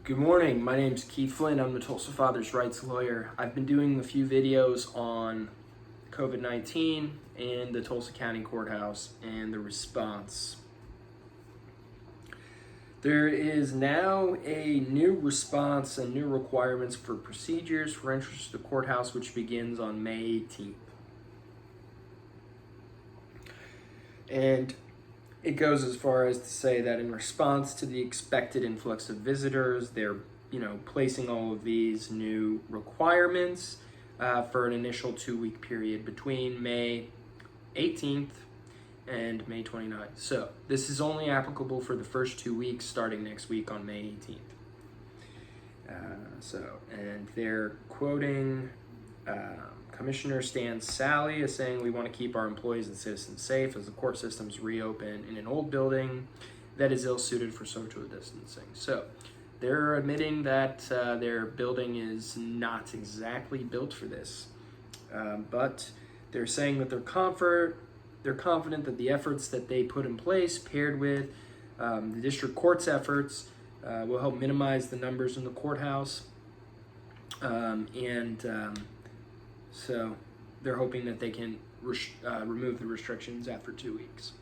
Good morning, my name is Keith Flynn. I'm the Tulsa Fathers' Rights Lawyer. I've been doing a few videos on COVID-19 and the Tulsa County Courthouse and the response. There is now a new response and new requirements for procedures for entrance to the courthouse, which begins on May 18th. And it goes as far as to say that in response to the expected influx of visitors, they're placing all of these new requirements for an initial 2-week period between May 18th and May 29th. So this is only applicable for the first 2 weeks starting next week on May 18th. And they're quoting Commissioner Stan Sally as saying, "We want to keep our employees and citizens safe as the court systems reopen in an old building that is ill-suited for social distancing." So they're admitting that their building is not exactly built for this, but they're saying that they're confident that the efforts that they put in place, paired with the district court's efforts, will help minimize the numbers in the courthouse, so they're hoping that they can remove the restrictions after 2 weeks.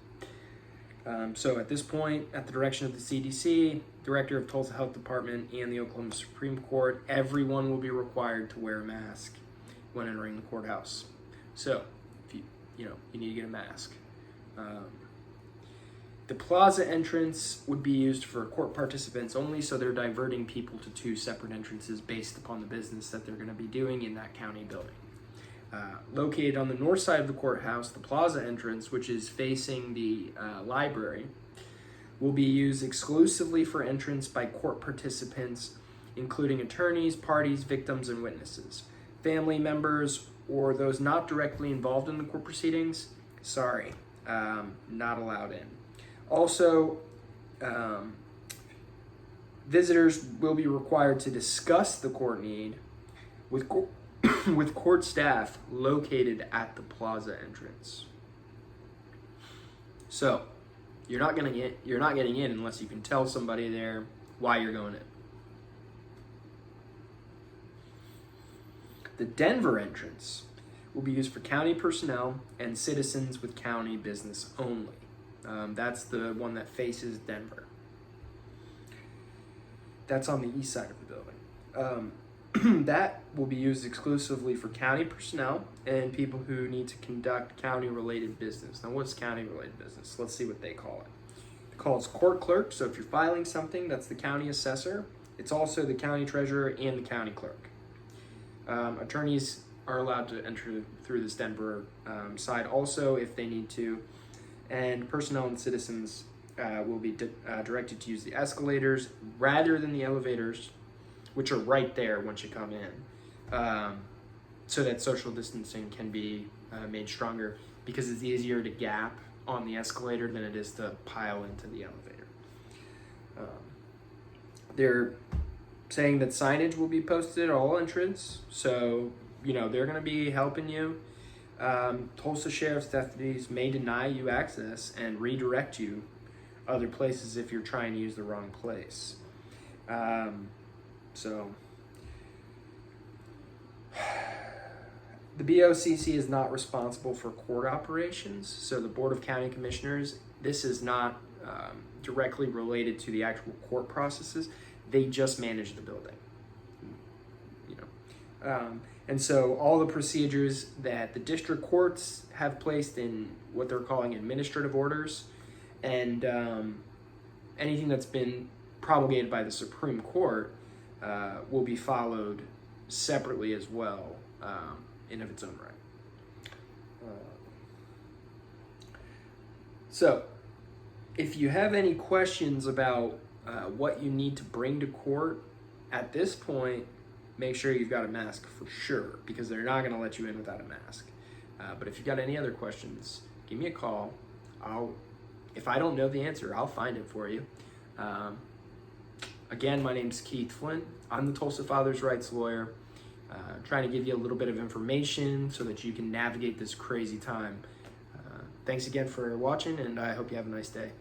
So at this point, at the direction of the CDC, Director of Tulsa Health Department, and the Oklahoma Supreme Court, everyone will be required to wear a mask when entering the courthouse. So if you need to get a mask. The plaza entrance would be used for court participants only, so they're diverting people to 2 separate entrances based upon the business that they're going to be doing in that county building. Located on the north side of the courthouse, the plaza entrance, which is facing the library, will be used exclusively for entrance by court participants, including attorneys, parties, victims, and witnesses. Family members or those not directly involved in the court proceedings, not allowed in. Also, visitors will be required to discuss the court need with court staff located at the plaza entrance. So you're not getting in unless you can tell somebody there why you're going in. The Denver entrance will be used for county personnel and citizens with county business only. That's the one that faces Denver. That's on the east side of the building. That will be used exclusively for county personnel and people who need to conduct county-related business. Now, what's county-related business? Let's see what they call it. They call it court clerk. So if you're filing something, that's the county assessor. It's also the county treasurer and the county clerk. Attorneys are allowed to enter through this Denver side also if they need to. And personnel and citizens will be directed to use the escalators rather than the elevators, which are right there once you come in, so that social distancing can be made stronger, because it's easier to gap on the escalator than it is to pile into the elevator. They're saying that signage will be posted at all entrance, so they're going to be helping you. Tulsa Sheriff's deputies may deny you access and redirect you other places if you're trying to use the wrong place. So the BOCC is not responsible for court operations. So the Board of County Commissioners, this is not directly related to the actual court processes. They just manage the building. And so all the procedures that the district courts have placed in what they're calling administrative orders, and anything that's been promulgated by the Supreme Court will be followed separately as well, in of its own right. So if you have any questions about what you need to bring to court at this point, make sure you've got a mask for sure, because they're not going to let you in without a mask. But if you've got any other questions, give me a call. If I don't know the answer, I'll find it for you. Again, my name's Keith Flynn. I'm the Tulsa Fathers' Rights Lawyer, trying to give you a little bit of information so that you can navigate this crazy time. Thanks again for watching, and I hope you have a nice day.